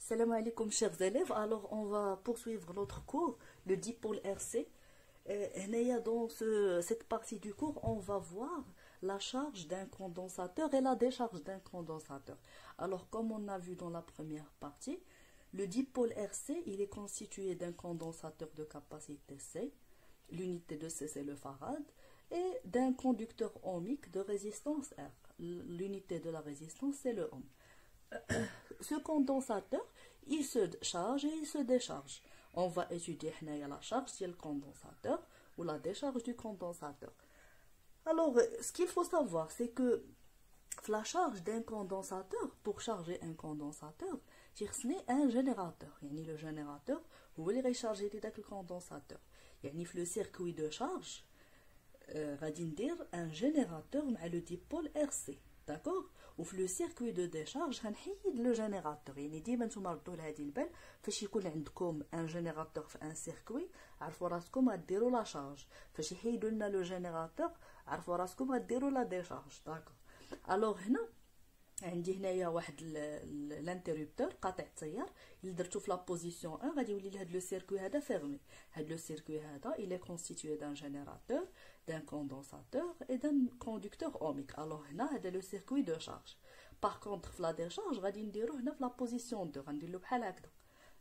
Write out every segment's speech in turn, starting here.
Salam alaikum chers élèves, alors on va poursuivre notre cours, le dipôle RC. Dans cette partie du cours, on va voir la charge d'un condensateur et la décharge d'un condensateur. Alors comme on a vu dans la première partie, le dipôle RC il est constitué d'un condensateur de capacité C, l'unité de C c'est le farad, et d'un conducteur ohmique de résistance R. L'unité de la résistance c'est le ohm. Ce condensateur, il se charge et il se décharge. On va étudier la charge du condensateur ou la décharge du condensateur. Alors, ce qu'il faut savoir, c'est que la charge d'un condensateur, pour charger un condensateur, c'est un générateur. Le générateur, vous voulez recharger le condensateur. Le circuit de charge, un générateur avec le dipôle RC. D'accord? Ou le circuit de décharge, le générateur. ديما نتوما ردوا لهذه البال فاش يكون عندكم un générateur في un circuit عرفوا راسكم غديروا لا شارج فاش يحيدوا لنا لو جينيراتور عرفوا راسكم غديروا لا ديشارج. داكور الوغ هنا عندي هنايا واحد الانتربتور قاطع التيار اللي درتو في لا بوزيسيون 1 غادي يولي لهاد لو سيركوي هذا فيرمي. هاد لو سيركوي هذا il est constitué d'un générateur, d'un condensateur et d'un conducteur ohmique. Alors هنا هذا لو سيركوي دو شارج. Par contre في لا ديشارج غادي نديرو هنا في لا بوزيسيون 2 غنديرلو بحال هكذا.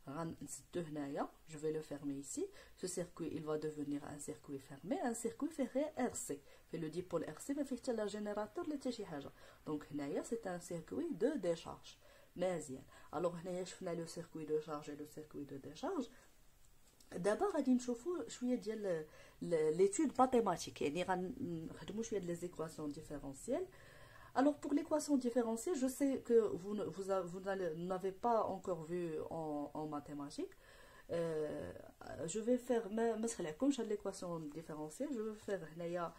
غنسدو هنايا je vais le fermer ici. Ce circuit il va devenir un circuit fermé, un circuit ferré RC. في le dipôle RC ما فيه حتى لا جينيراتور لا حتى شي حاجه. دونك هنايا c'est un circuit de décharge. مزيان. الوغ هنايا شفنا لو سيركوي دو شارج et لو سيركوي دو ديشارج. دابا غادي نشوفوا شويه ديال l'étude mathématique يعني غنخدموا شويه ديال les équations différentielles. Alors pour l'équation différentielle, je sais que vous n'avez pas encore vu en mathématiques. Je vais faire comme j'ai l'équation différentielle, je vais faire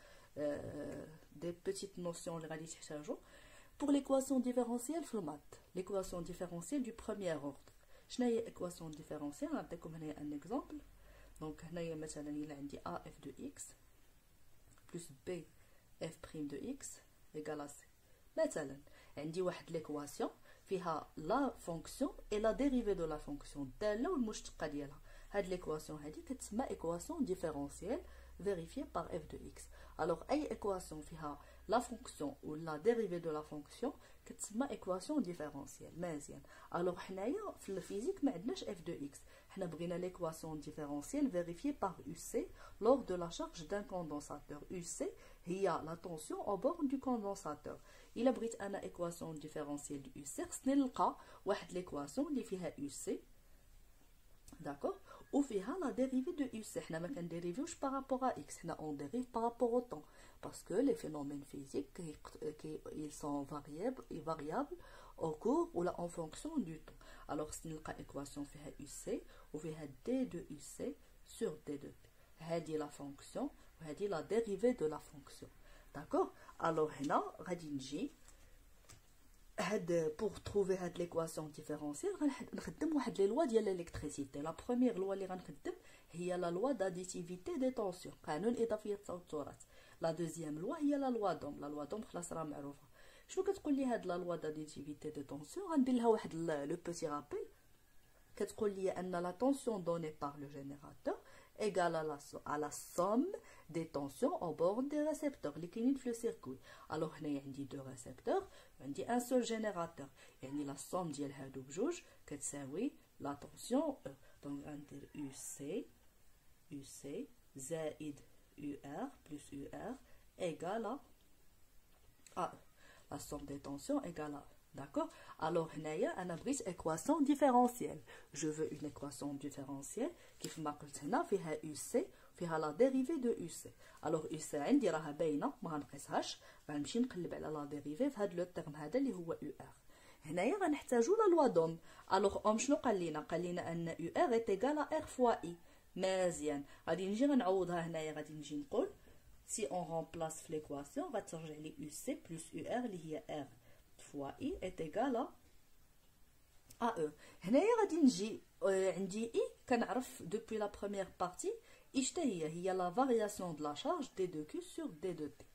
des petites notions. Pour l'équation différentielle, l'équation différentielle du premier ordre. Je n'ai l'équation différentielle, on a comme un exemple. Donc, il y a AF de x plus BF' de x égale à C. مثلا عندي واحد ليكواسيون فيها لا فونكسيون اي لا ديريفي دو لا فونكسيون الداله والمشتقه ديالها. هاد ليكواسيون هادي كتسمى ايكواسيون ديفيرونسييل فيريفيي بار اف دو اكس. الوغ اي ايكواسيون فيها لا فونكسيون و لا ديريفي دو لا فونكسيون كتسمى ايكواسيون ديفيرونسييل. مزيان. الوغ حنايا في الفيزيك ما عندناش اف دو اكس، حنا بغينا ليكواسيون ديفيرونسييل فيريفيي بار يو سي lors de la charge d'un condensateur. UC هي la tension au bord du condensateur. إلا بغيت أنا إيكواسيون ديفيرونسييل دو UC خصني نلقى واحد ليكواسيون اللي فيها UC داكور وفيها لا ديريفي دو UC. حنا ما كنديريفيوش بارابور ا إكس، حنا أون ديريف بارابور أو طون باسكو لي فينومين فيزيك ils sont variables au cours ou en fonction du temps. alors خصني نلقى إيكواسيون فيها UC وفيها D de UC sur D de T. هذه لا فونكسيون وهذه لا ديريفي دو لا فونكسيون. داكور الوغ هنا غادي نجي هاد بور تروفي هاد ليكواسيون ديفيرونسييل غنخدم واحد لي لوا ديال الالكتريسيتي. لا بروميير لوا اللي غنخدم هي لا لوا داديتيفيتي دي طونسيون، قانون اضافيه التوترات. لا دوزيام لوا هي لا لوا دوم. لا لوا دوم خلاص راه معروفه. شنو كتقول لي هاد لا لوا داديتيفيتي دي طونسيون؟ غندير لها واحد لو بوتي رابيل. كتقول لي ان لا طونسيون دوني بار لو جينيراتور égale à la somme des tensions au bord des récepteurs اللي كاينين في le circuit. alors هنايا عندي deux récepteurs وعندي un seul générateur يعني la somme ديال هادو بجوج كتساوي la tension E. donc غندير UC زائد UR plus UR égale à la somme des tensions égale à E. D'accord? Alors, هنايا بغيت équation différentielle. Je veux une équation différentielle كيف ما قلت هنا فيها UC فيها لا ديريفي دو UC. alors UC عندي راها باينه ما غنقيسهاش، غنمشي نقلب على لا ديريفي في هذا لو تيرم هذا اللي هو UR. هنايا غنحتاجو لا لوا دوم. alors اوم شنو قال لنا ان UR est égal à R fois I. مزيان. غادي نجي غنعوضها هنايا غادي نجي نقول si on remplace في l'équation غترجع لي UC plus UR اللي هي R fois I est égal à E. هنايا غادي نجي عندي I كنعرف depuis la première partie I شتا هي la variation de la charge D de Q sur D de T.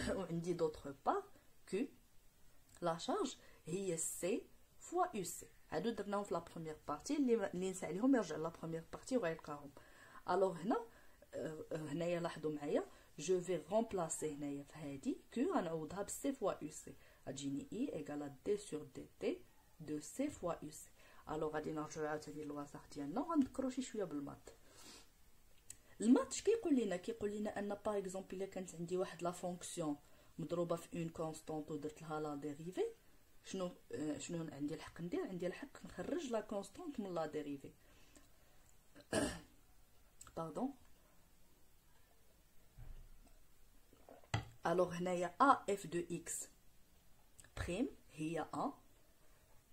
وعندي d'autre part Q la charge هي C fois UC. هادو درناهم في لا بروميير بارتي اللي نسى عليهم يرجع لا بروميير بارتي وغيلقاهم. الوغ هنايا لاحظوا معايا جو في رومبلاسي هنايا في هادي كو غنعوضها ب سي فوا يو سي، غتجيني اي ايكال دي سور دي تي دو سي فوا يو سي. الوغ غادي نرجعوا عاوتاني للوثائق ديالنا وغنذكروا شي شويه بالمات. المات اش كيقول لنا؟ كيقول لنا ان باغ اكزومبل الا كانت عندي واحد لا فونكسيون مضروبه في اون كونستانت ودرت لها لا ديريفي، شنو عندي الحق ندير؟ عندي الحق نخرج لا كونستانت من لا ديريفي. باردون. الوغ هنايا ا اف دو اكس بريم هي ا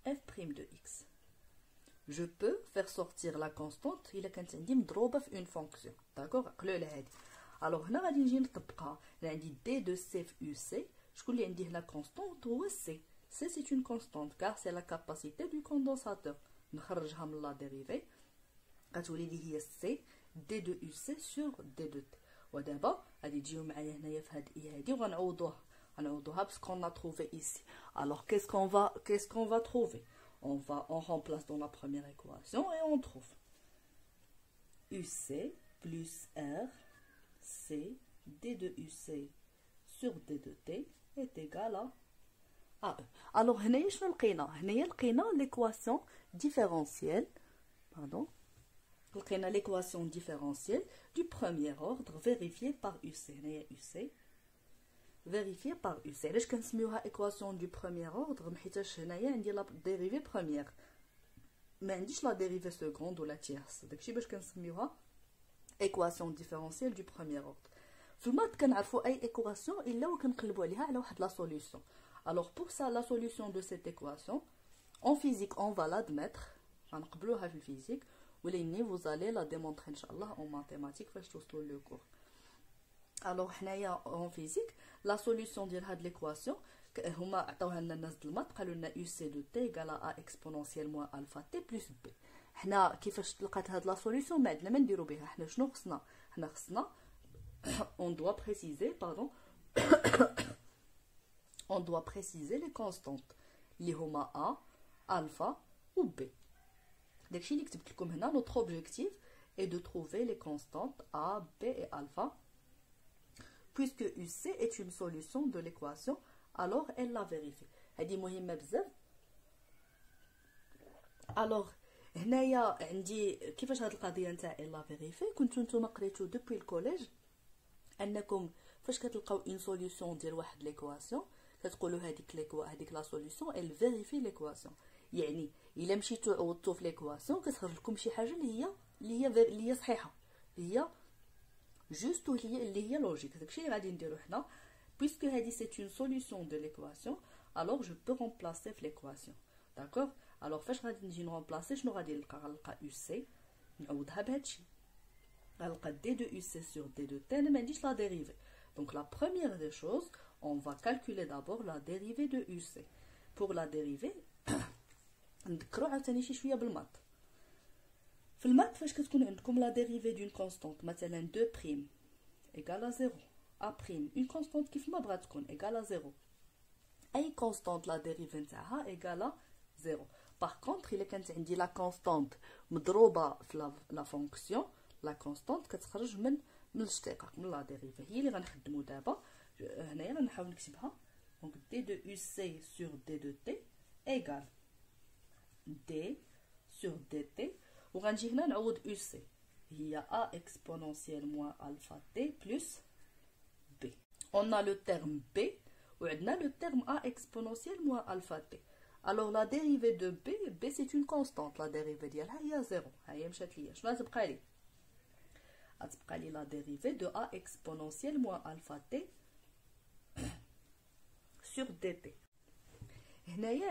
اف بريم دو اكس. je peux faire sortir la constante الا كانت عندي مضروبه في اون فونكسيون. داكوغ، عقلوا على هادي. الوغ هنا غادي نجي نطبقها. انا عندي دي دو سي في يو سي، شكون اللي عندي هنا كونستانت؟ هو سي. سي سي اون كونستانت كار سي لا كاباسيتي دو كوندونساتور. نخرجها من لا ديريفي غتولي لي هي سي دي دو يو سي سور دي دو تي. ودابا غادي تجيو معايا هنايا في هاد اي هادي وغنعوضوها بسكون ا تروفي ايسي. الوغ qu'est-ce qu'on va trouver? On remplace dans la première équation et on trouve UC plus R C D de UC sur D de T est égal à AE. Alors, هنايا شنو لقينا؟ هنايا لقينا l'équation différentielle, pardon, لقينا l'équation différentielle du premier ordre vérifiée par UC. هنايا UC vérifié par UC. علاش كنسميوها équation du premier ordre؟ حيتاش هنايا عندي لا ديريفي بروميير، ما عنديش لا ديريفي سكوند ولا تيرس، داكشي باش كنسميوها équation différentielle du premier ordre. في المات كنعرفوا اي équation الا وكنقلبوا عليها على واحد لا solution. alors pour ça la solution de cette équation en physique on va l'admettre، غنقبلوها في الفيزيك، ولكن vous allez la démontrer ان شاء الله en mathématiques فاش توصلوا لو كور. alors حنايا en physique la solution ديال هاد l'équation هما عطاوها لنا الناس د المات، قالوا لنا u c de t égale à a exponentielle moins alpha t plus b. حنا كيفاش تلقات هاد لا سوليوشن ما عندنا ما نديرو بها. حنا شنو خصنا؟ حنا خصنا on doit préciser pardon on doit préciser les constantes اللي هما a alpha ou b. داكشي اللي كتبت لكم هنا. notre objectif est de trouver les constantes a b et alpha. Puisque UC est une solution de l'équation, alors elle la vérifie. هذه مهمة بزاف. alors هنايا عندي كيفاش هاد القضية نتاع elle la vérifie. كنتو نتوما قريتو دوبوي الكوليج انكم فاش كتلقاو اون سوليوشن ديال واحد ليكواسيون كتقولوا هذيك لا سوليوشن elle vérifie l'équation. يعني الا مشيتو عوضتو في ليكواسيون كتخرج لكم شي حاجة اللي هي صحيحة، اللي هي juste اللي هي لوجيك. داكشي اللي غادي نديرو حنا. puisque هادي c'est une solution de l'équation alors je peux remplacer في l'équation. d'accord. alors فاش غادي نجي نرمبلاسي شنو غادي نلقى؟ غنلقى UC نعوضها بهادشي، غنلقى D de UC sur D de T. انا ما عنديش لا ديريفي. donc la première des choses on va calculer d'abord la dérivée de UC. pour la dérivée نذكروا عاوتاني شي شويه بالمات. في المات فاش كتكون عندكم لا ديريفي دون كونستانت مثلا 2 بريم ايكال 0 ا بريم اون كونستانت كيف ما بغات تكون ايكال 0، اي كونستانت لا ديريفي نتاعها ايكال 0. باغ كونطخ الا كانت عندي لا كونستانت مضروبه في لا فونكسيون، لا كونستانت كتخرج من الاشتقاق من لا ديريفي. هي اللي غنخدموا دابا. هنايا غنحاول نكتبها. دونك دي دو يو سي سور دي دو تي ايكال دي سور دي تي، وغنجي هنا نعوض يو سي هي a exponentielle moins alpha t plus b. on a le terme b وعندنا le terme a exponentielle moins alpha t. alors la dérivée de b c'est une constante. la dérivée ديالها هي 0. ها هي مشات ليا. شنو غتبقى لي؟ غتبقى لي la dérivée de a exponentielle moins alpha t sur dt. هنايا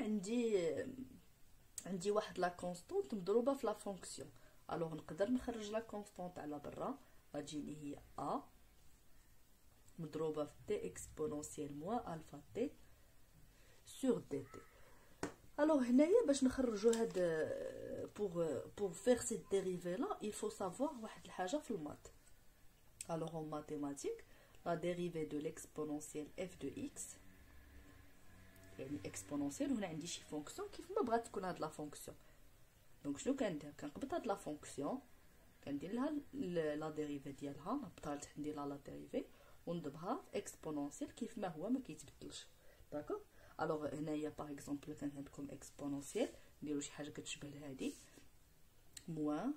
عندي واحد لا كونستانت مضروبه في لا فونكسيون. الوغ نقدر نخرج لا كونستانت على برا، غتجيني هي ا مضروبه في تي اكسبونونسيال موان الفا تي سور دي تي. الوغ هنايا باش نخرجوا هاد pour faire cette dérivée là il faut savoir واحد الحاجه في المات. الوغ en mathématiques la dérivée de l'exponentielle f de x يعني اكسبونونسيال. هنا عندي شي فونكسيون كيف ما بغات تكون هاد لا فونكسيون. دونك شنو كندير؟ كنقبط هاد لا فونكسيون كندير لها لا ديريفي ديالها، نهبطها لتحت ندير لها لا ديريفي ونضربها اكسبونونسيال كيف ما هو ما كيتبدلش. داكوغ. الوغ هنايا باغ اكزومبل كان عندكم اكسبونونسيال نديرو شي حاجه كتشبه لهادي موان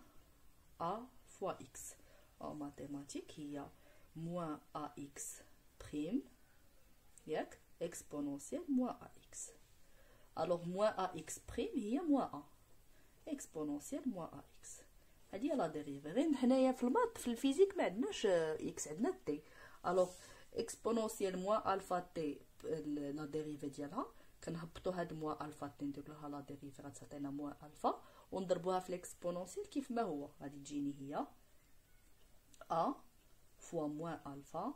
ا فوا اكس. او ماتيماتيك هي موان ا اكس بريم ياك اكسبونونسيال موان ا اكس. الوغ موان ا اكس بريم هي موان ا اكسبونونسيال موان ا اكس. هادي هي لا ديريفي. غير هنايا في المات في الفيزيك ما عندناش اكس، عندنا تي. الوغ اكسبونونسيال موان الفا تي لا ديريفي ديالها كنهبطوا هاد موان الفا تي ندير لها لا ديريفي غتعطينا موان الفا ونضربوها في الاكسبونونسيال كيف ما هو. غادي تجيني هي ا فوا موان الفا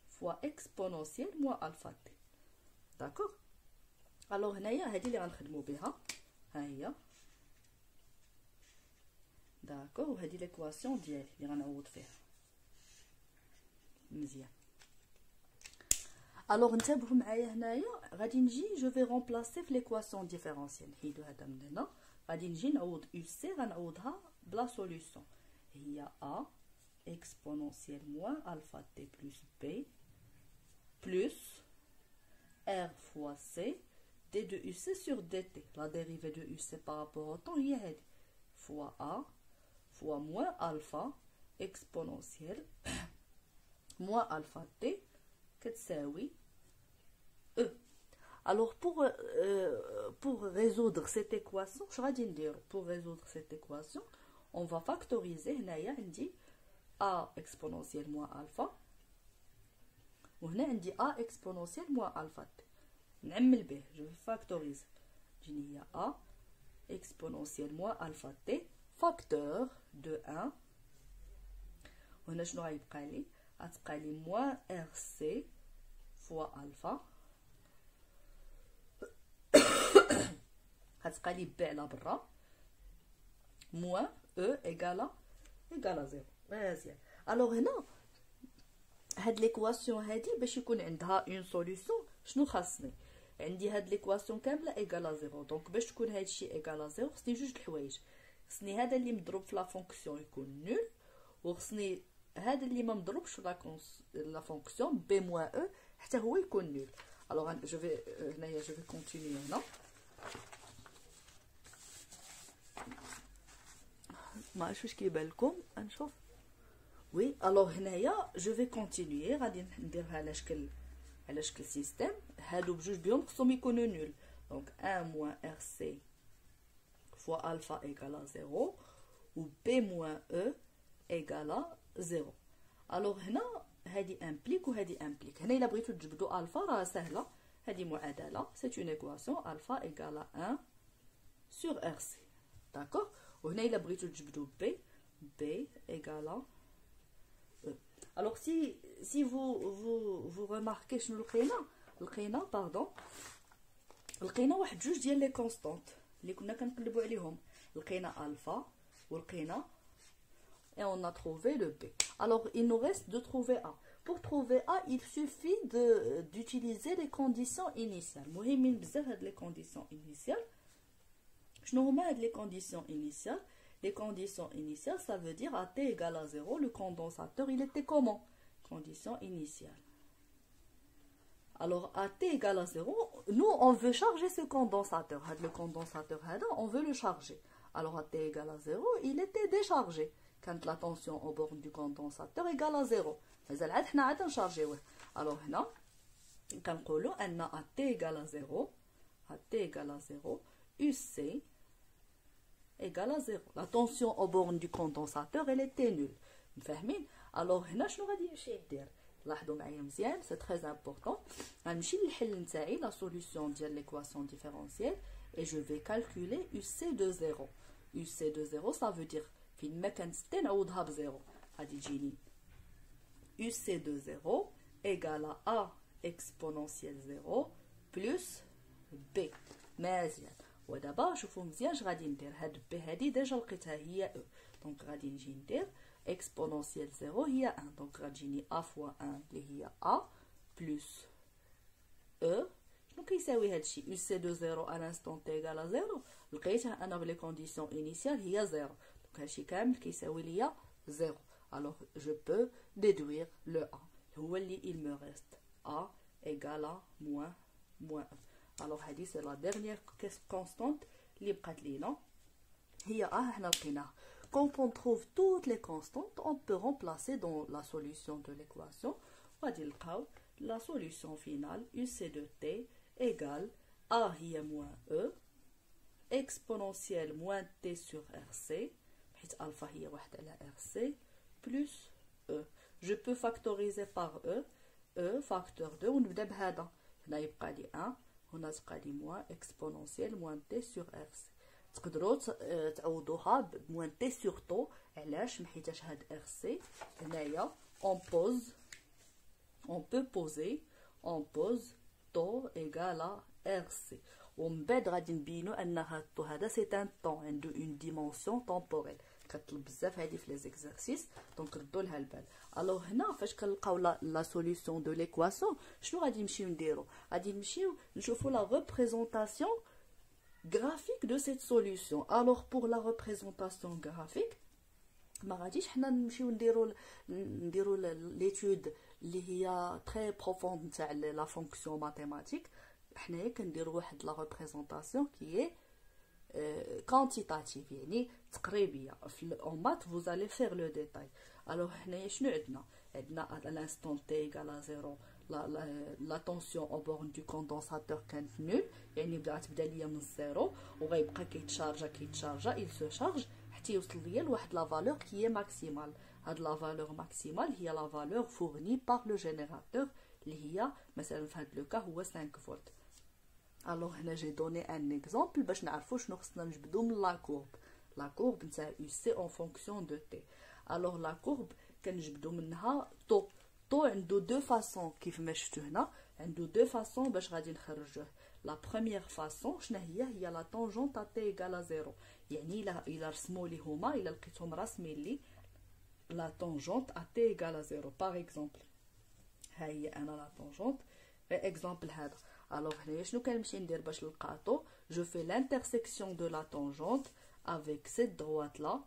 فوا اكسبونونسيال موان الفا تي. داكوغ. الوغ هنايا هادي اللي غنخدموا بها، ها هي. داكوغ. وهادي ليكواسيون ديالي اللي غنعوض فيها مزيان. الوغ انتبهوا معايا هنايا غادي نجي جو في رومبلاسي في ليكواسيون ديفيرونسيال. نحيدو هذا من هنا. غادي نجي نعوض يو سي غنعوضها بلا سوليوشن. هي ا اكسبونونسيال موان الفا تي بلس بي بلس ار فوا سي دي دو يو سي سور دي تي. لا ديريفي دو يو سي بارابور او طون هي هادي فوا ا فوا موان الفا اكسبونونسيال موان الفا تي كتساوي E. Alors pour résoudre cette équation, je vais dire pour résoudre cette équation, on va factoriser هنايا عندي a exponentielle moins alpha وهنا عندي a exponentielle moins alpha. نعمل به je vais factoriser. تجيني هي a exponentielle moins alpha t facteur de 1. وهنا شنو غيبقى لي؟ غتبقى لي moins rc فوا الفا غتبقى لي بي على برا موان او ايكالا زيرو. مزيان. الوغ هنا هاد ليكواسيون هادي باش يكون عندها اون سوليوشن شنو خاصني؟ عندي هاد ليكواسيون كامله ايكالا زيرو. دونك باش تكون هادشي ايكالا زيرو خصني جوج الحوايج. خصني هذا اللي مضروب في لا فونكسيون يكون نول، وخصني هذا اللي ما مضروبش في لا فونكسيون بي موان او حتى هو يكون نول. الوغ جو في هنايا جو في كونتينيو هنا ما عرفتش واش كيبان لكم نشوف. وي الوغ هنايا جو في كونتينيو غادي نديرها على شكل سيستيم. هادو بجوج بهم خصهم يكونوا نول. دونك 1 موان ار سي فوا الفا ايكالا زيرو و بي موان او ايكالا زيرو. الوغ هنا هادي امبليك وهادي امبليك. هنا الا بغيتو تجبدوا الفا راه سهله. هادي معادله سي اون ايكواسيون الفا ايكالا 1 سور ار سي. داكوغ. وهنا الا بغيتو تجبدوا بي ايكالا او. الوغ سي فو ريماركي شنو لقينا باردون لقينا واحد جوج ديال لي كونستانت اللي كنا كنقلبوا عليهم. لقينا الفا ولقينا et on a trouvé le B. Alors il nous reste de trouver A. Pour trouver A, il suffit d'utiliser les conditions initiales. مهمين بزاف هاد les conditions initiales. شنو هما هاد les conditions initiales? Les conditions initiales, ça veut dire à t égale à 0, le condensateur, il était comment? Condition initiale. Alors à t égale à 0, nous on veut charger ce condensateur. Le condensateur, on veut le charger. Alors à t égale à 0, il était déchargé. Quand la tension aux bornes du condensateur égale à 0. مازال عاد حنا عاد نشارجيوه. alors هنا كنقولوا ان à t égale à 0 à t égale à 0 UC égale à 0. la tension aux bornes du condensateur elle était nulle. مفاهمين؟ alors هنا شنو غادي نمشي ندير؟ لاحظوا معايا مزيان سي تري امبورطون. غنمشي للحل نتاعي لا سوليوشن ديال ليكواسيون ديفيرونسيال et je vais calculer UC de 0. UC de 0 ça veut dire فين ما كانت 6 نعوضها بزيرو. غادي تجيني UC de 0 égale à A exponentielle 0 plus B. مزيان. ودابا شوفوا مزيان اش غادي ندير. هاد B هادي ديجا لقيتها هي او. دونك غادي نجي ندير exponentielle 0 هي 1. دونك غتجيني A fois 1 اللي هي A plus E. شنو كيساوي هادشي UC de 0 à l'instant t égale à 0 لقيتها انا بلي كونديسيون انيسيال هي 0 دونك هادشي كامل كيساوي ليا 0 alors je peux déduire le A هو اللي il me reste A égale à moins 1 alors هادي c'est la dernière constante اللي بقات لينا هي A حنا لقيناها. Quand on trouve toutes les constantes, on peut remplacer dans la solution de l'équation. غادي نلقاو la solution finale UC de t égale A هي moins E exponentielle moins t sur RC حيت alpha هي واحد على RC plus E. Je peux factoriser par E facteur 2 ونبدا بهذا هنا يبقى لي 1 هنا تبقى لي moins exponentielle moins t sur RC. تقدروا تعوضوها بموان تي سور طو علاش محيتاش هاد RC هنايا on peut poser طو égal à RC ومن بعد غادي نبينو ان هاد الطو هذا سي ان طون عنده اون ديمونسيون طومبوريل كطلب بزاف هادي في لي زيكزارسيس دونك ردوا لها البال. الوغ هنا فاش كنلقاو لا سوليوشن دو ليكواسيون شنو غادي نمشيو نديرو غادي نمشيو نشوفو لا ريبريزونطاسيون graphique de cette solution. Alors pour la représentation graphique ما غاديش حنا نمشيو نديرو l'étude اللي هي très profonde تاع la fonction mathématique حنايا كنديرو واحد la représentation qui est quantitative يعني تقريبيه en maths vous allez faire le détail. alors حنايا شنو عندنا à l'instant t égale à 0 la tension au borne du condensateur كانت نول يعني تبدا ليا من الزيرو وغيبقى كيتشارجا il se charge حتى يوصل ليا لواحد لا فالور كي هي ماكسيمال. هاد لا فالور ماكسيمال هي لا فالور فورني بار لو جينيراتور اللي هي مثلا في هاد لو كا هو 5 فولت. الوغ هنا جي دوني ان اكزامبل باش نعرفوا شنو خصنا نجبدو من لا كورب نتاع UC en fonction de t. الوغ لا كورب كنجبدو منها طو عنده دو فاصون كيف ما شفتو هنا عنده دو فاصون باش غادي نخرجوه. لا بروميير فاصون شنو هي لا طونجونط ا تي ايغال 0 يعني الا رسموا لي هما الا لقيتهم راسمين لي لا طونجونط ا تي ايغال 0 باغ اكزومبل ها هي انا لا طونجونط اكزومبل هذا. الوغ هنايا شنو كنمشي ندير باش نلقى طو جو في لانترسيكسيون دو لا طونجونط افيك سيت دروات لا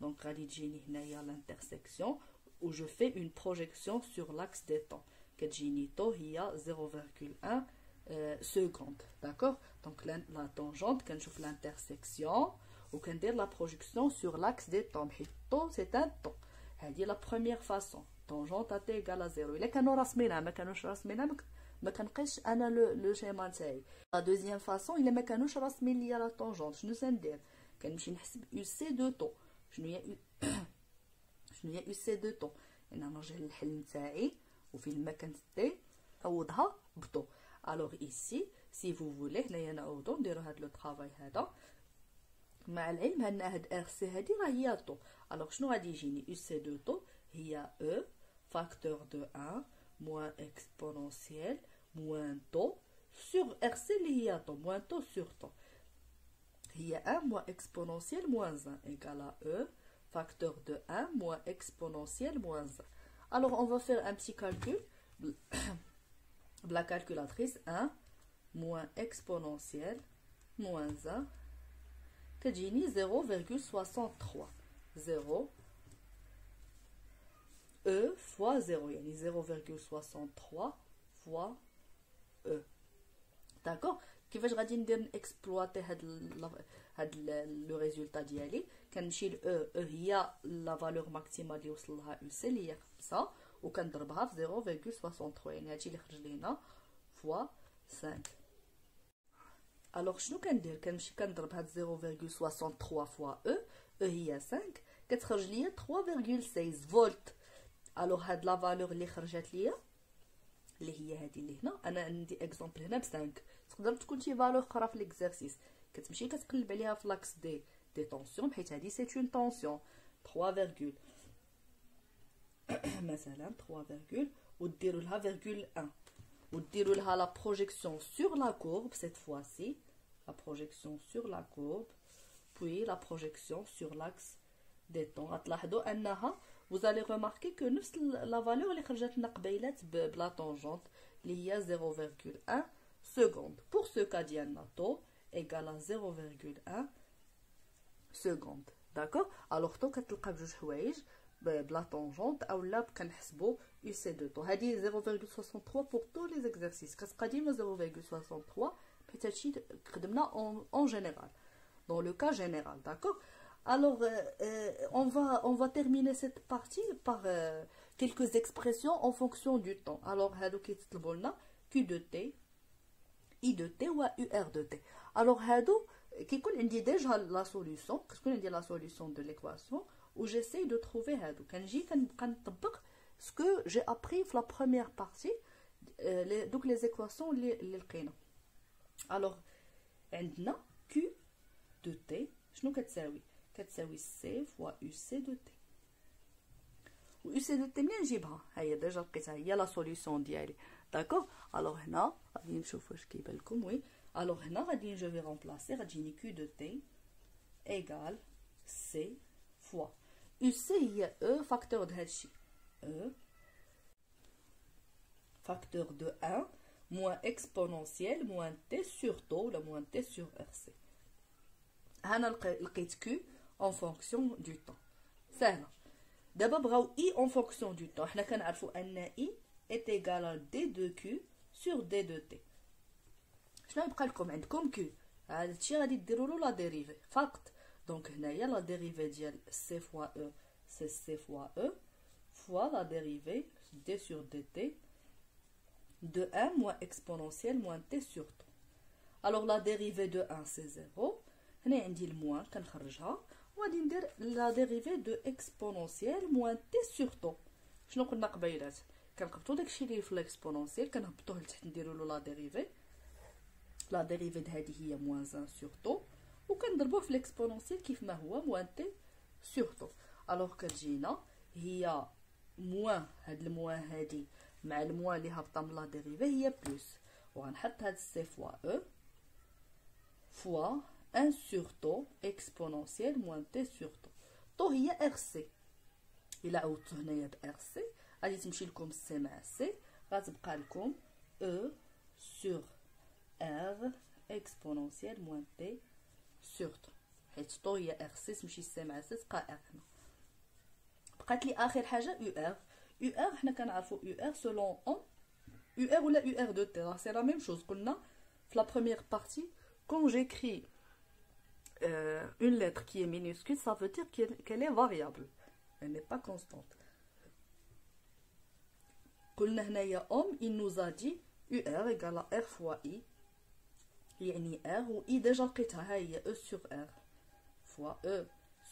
دونك غادي تجيني هنايا لانترسيكسيون où je fais une projection sur l'axe des temps. كتجيني طو هي 0,1 seconde. D'accord? Donc la tangente كنشوف l'intersection وكندير la projection sur l'axe des temps. حيت طو c'est un temps. هذه la première façon. Tangente à t égale à 0. إلا كانوا راسمينها ما كانوش راسمينها ما كنقيش انا لو شيما نتاعي. La deuxième façon إلا ما كانوش راسمين ليا la tangente شنو سندير؟ كنمشي نحسب UC de temps. شنو هي UC de temps انا نرجع للحل نتاعي وفي المكان تاعي نعوضها بطو. الوغ ايسي سي فو فولي هنايا نعوضو نديرو هاد لو طرافاي هذا مع العلم ان هاد ار سي هادي راه هي طو. الوغ شنو غادي يجيني UC de temps هي E فاكتور دو 1 موان اكسبونونسيال موان طو سور ار سي اللي هي طو موان طو سور طو هي 1 موان اكسبونونسيال موان 1 ايكال E facteur de 1 moins exponentielle moins 1. Alors on va faire un petit calcul. La calculatrice 1 moins exponentielle moins 1 كتجيني 0,63 0 E fois 0 يعني 0,63 fois E. D'accord? كيفاش غادي ندير نكسبلواتي هاد لو ريزولطا ديالي كنمشي ل او هي لا فالور ماكسيمال اللي وصل لها UC اللي هي 5 وكنضربها في 0,63 يعني هادشي اللي خرج لينا فوا 5. الوغ شنو كندير كنمشي كنضرب هاد 0,63 فوا او هي 5 كتخرج ليا 3,16 فولت. الوغ هاد لا فالور اللي خرجت ليا اللي هي هادي اللي هنا انا عندي اكزومبل هنا ب 5 تقدر تكون شي فالور اخرى في ليكزارسيس كتمشي كتقلب عليها في لاكس دي طونسيون حيت هادي سي اون طونسيون 3 مثلا 3 وديروا لها فيرغول 1 وديروا لها لا بروجيكسيون سور لا كورب سيت فوا-ci la projection sur la courbe puis la projection sur l'axe des temps. غتلاحظوا انها vous allez remarquer que نفس لا فالور اللي خرجت لنا قبيلات بلا طونجونط اللي هي 0,1 secondes. Pour ce cas ديالنا taux égale à 0,1 seconde. D'accord. Alors taux كتلقى بجوج حوايج بلا طونجونت اولا كنحسبوا UC de taux. هذه 0,63 pour tous les exercices. كتبقى ديما 0,63 حيت هادشي خدمنا en général. Dans le cas général, d'accord. Alors, on va terminer cette partie par quelques expressions en fonction du temps. Alors, هادو كيتطلبوا لنا Q de T, I de T ou UR de T. Alors, هادو كيكون عندي déjà la solution, كتكون عندي la solution de l'équation où j'essaye de trouver هادو. كنجي كنبقى نطبق ce que j'ai appris في la première partie, donc les équations اللي لقينا. Alors, عندنا Q de T شنو كتساوي؟ كتساوي C fois UC de T. و UC de T منين نجيبها؟ هي ديجا لقيتها هي لا سوليوشن ديالي. داكوغ. الوغ هنا غادي نشوف واش كيبان لكم. وي الوغ هنا غادي جو في رومبلاسي غتجيني Q de T égal C fois UC هي E فاكتور د هادشي E فاكتور دو 1 moins exponentielle moins T sur taux ولا moins T sur RC. هنا لقيت Q en fonction du temps. سهله. دابا بغاو I en fonction du temps. حنا كنعرفوا ان I est égal à D de Q sur D de T. شنو يبقى لكم؟ عندكم Q هادشي غادي ديروا له لا ديريفي فقط. دونك هنايا لا ديريفي ديال C fois E c'est C fois E fois la dérivée D sur dt de 1 moins exponentielle moins T sur temps. Alors la dérivée de 1 c'est 0. هنا عندي الموان كنخرجها وغادي ندير لا ديريفي دو اكسبونونسيال موان تي سور طو. شنو قلنا قبيلات؟ كنقبطوا داكشي اللي في الاكسبونونسيال كنهبطوه لتحت نديروا له لا ديريفي. لا ديريفي هذه هي موان 1 سور طو وكنضربوه في الاكسبونونسيال كيف ما هو موان تي سور طو. الوغ كتجينا هي موان هاد الموان هادي مع الموان اللي هابطه من لا ديريفي هي بلس وغنحط هاد سي فوا او فوا 1 sur taux exponentielle moins T sur taux. taux هي RC. إلا عوضتو هنايا ب RC غادي تمشي لكم C مع C غتبقى لكم E sur R exponentielle moins T sur taux. حيت taux هي RC تمشي C مع C تبقى R هنا. بقات لي آخر حاجة UR. UR حنا كنعرفو UR selon on UR ولا UR de T. C'est la même chose. قلنا في la première partie quand j'écris une lettre qui est minuscule, ça veut dire qu'elle est variable. Elle n'est pas constante. قلنا هنايا il nous a dit UR égale à R fois I. يعني R و I déjà لقيتها هي E sur R fois E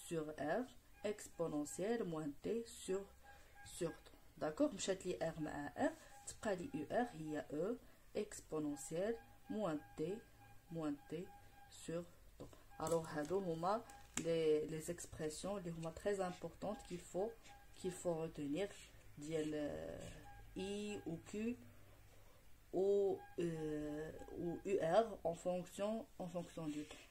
sur R exponentielle moins T sur temps. D'accord. مشات لي R مع R تبقى لي UR هي E exponentielle moins T sur temps. Alors هادو هما les expressions اللي هما très importantes qu'il faut retenir ديال I ou Q ou UR en fonction du temps.